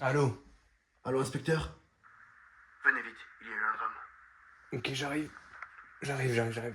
Allô? Allô, inspecteur? Venez vite, il y a eu un drame. Ok, j'arrive. J'arrive.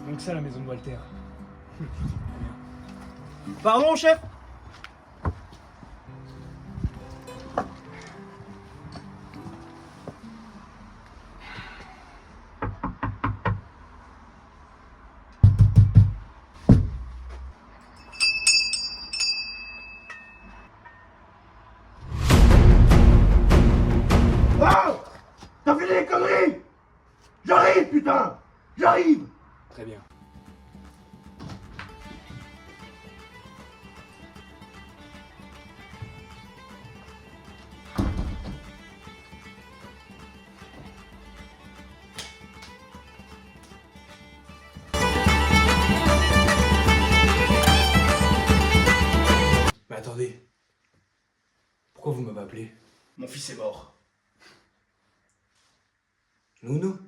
Donc ça, la maison de Walter. Pardon, chef? Ah! T'as fini les conneries! J'arrive, putain! J'arrive! Très bien. Mais attendez. Pourquoi vous m'avez appelé? Mon fils est mort. Nounou?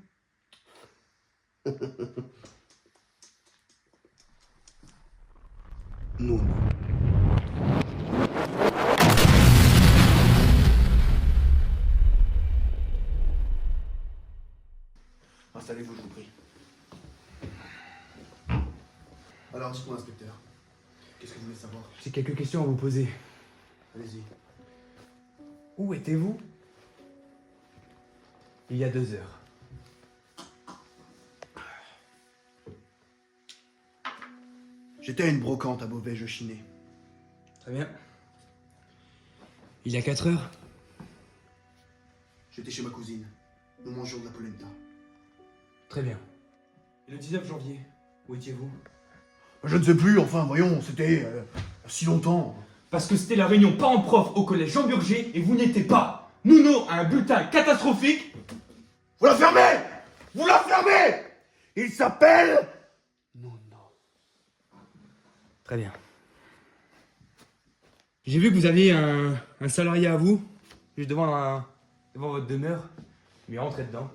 Non. Installez-vous, je vous prie. Alors, dites-moi, inspecteur. Qu'est-ce que vous voulez savoir? J'ai quelques questions à vous poser. Allez-y. Où étiez-vous il y a 2 heures? J'étais à une brocante à Beauvais, je chinais. Très bien. Il y a 4 heures? J'étais chez ma cousine. Nous mangions de la polenta. Très bien. Et le 19 janvier, où étiez-vous? Je ne sais plus, enfin, voyons, c'était si longtemps. Parce que c'était la réunion parents-prof au collège Jean Burger et vous n'étiez pas. Nouno a un bulletin catastrophique. Vous la fermez! Vous la fermez! Il s'appelle... Non. Très bien. J'ai vu que vous aviez un salarié à vous, juste devant votre demeure. Mais rentrez dedans.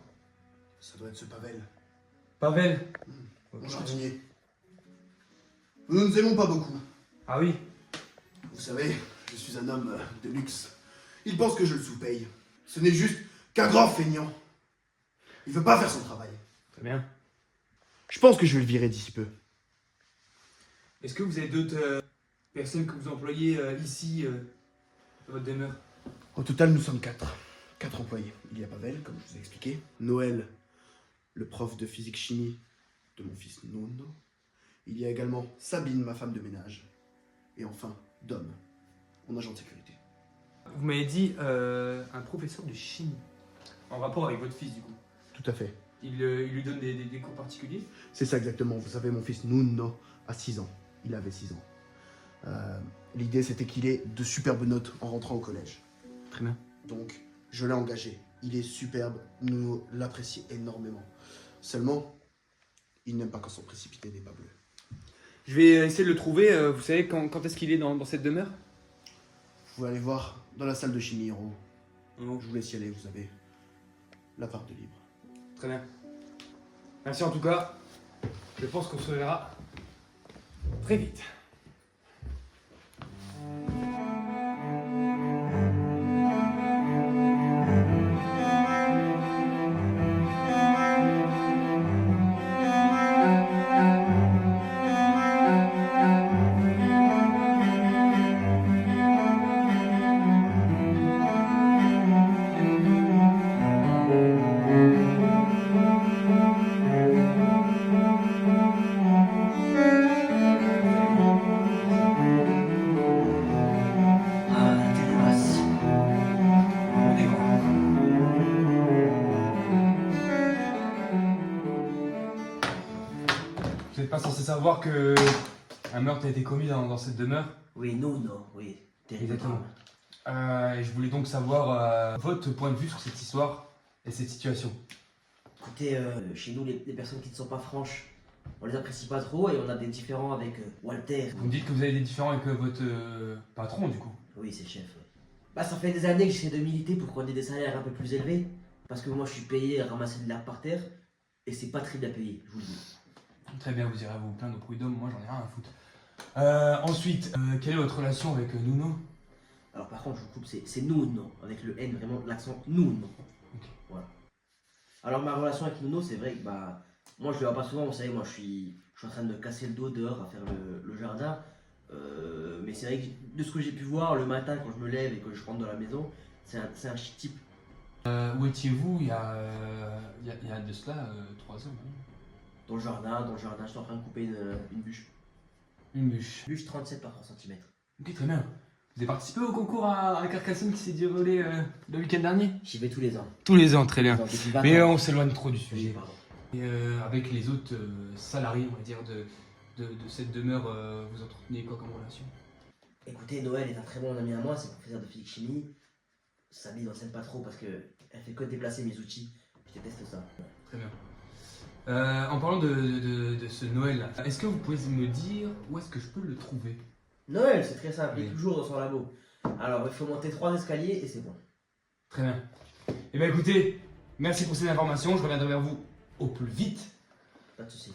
Ça doit être ce Pavel. Pavel? Mon jardinier. Nous ne nous aimons pas beaucoup. Ah oui? Vous savez, je suis un homme de luxe. Il pense que je le sous-paye. Ce n'est juste qu'un grand feignant. Il veut pas faire son travail. Très bien. Je pense que je vais le virer d'ici peu. Est-ce que vous avez d'autres personnes que vous employez ici, dans votre demeure? Au total, nous sommes 4. 4 employés. Il y a Pavel, comme je vous ai expliqué. Noël, le prof de physique-chimie de mon fils Nono. Il y a également Sabine, ma femme de ménage. Et enfin, Dom, mon agent de sécurité. Vous m'avez dit un professeur de chimie, en rapport avec votre fils du coup. Tout à fait. Il lui donne des cours particuliers? C'est ça exactement. Vous savez, mon fils Nuno a 6 ans. Il avait 6 ans. L'idée, c'était qu'il ait de superbes notes en rentrant au collège. Très bien. Donc, je l'ai engagé. Il est superbe. Nuno l'apprécie énormément. Seulement, il n'aime pas quand son précipité n'est pas bleu. Je vais essayer de le trouver. Vous savez quand est-ce qu'il est dans cette demeure? Vous pouvez aller voir dans la salle de chimie en haut. Non. Je vous laisse y aller, vous avez la part de libre. Très bien. Merci en tout cas. Je pense qu'on se verra très vite. censé savoir que un meurtre a été commis dans cette demeure. Oui, Nuno, oui. Terrible. Exactement. Et je voulais donc savoir votre point de vue sur cette histoire et cette situation. Écoutez, chez nous, les personnes qui ne sont pas franches, on les apprécie pas trop et on a des différends avec Walter. Vous me dites que vous avez des différends avec votre patron, du coup. Oui, c'est le chef. Ouais. Bah, ça fait des années que j'essaie de militer pour qu'on ait des salaires un peu plus élevés. Parce que moi, je suis payé à ramasser de l'herbe par terre et c'est pas très bien payé, je vous le dis. Très bien, vous irez vous plaindre au prud'homme, moi j'en ai rien à foutre. Ensuite, quelle est votre relation avec Nuno? Alors, par contre, je vous coupe, c'est Nuno, avec le N, vraiment l'accent Nuno. Ok. Voilà. Alors, ma relation avec Nuno, c'est vrai que bah, moi, je le vois pas souvent, vous savez, moi, je suis en train de me casser le dos dehors à faire le jardin. Mais c'est vrai que de ce que j'ai pu voir le matin quand je me lève et que je rentre dans la maison, c'est un chic type. Où étiez-vous il y a de cela 3 ans? Dans le jardin, je suis en train de couper une bûche. Une bûche. Bûche 37 par 3 cm. Ok, très bien. Vous avez participé au concours à Carcassonne qui s'est déroulé le week-end dernier? J'y vais tous les ans. Tous les ans, très bien. Depuis 20 Mais ans. on s'éloigne trop du Oui, sujet. pardon. Et avec les autres salariés, on va dire, de cette demeure, vous entretenez quoi comme relation? Écoutez, Noël est un très bon ami à moi, c'est professeur de physique-chimie. Samy n'en s'aime pas trop parce qu'elle fait que déplacer mes outils. Je déteste ça. Très bien. En parlant de ce Noël, est-ce que vous pouvez me dire où est-ce que je peux le trouver? Noël, c'est très simple, il est Oui. toujours dans son labo. Alors, il faut monter 3 escaliers et c'est bon. Très bien. Eh bien écoutez, merci pour ces informations, je reviendrai vers vous au plus vite. Pas de soucis.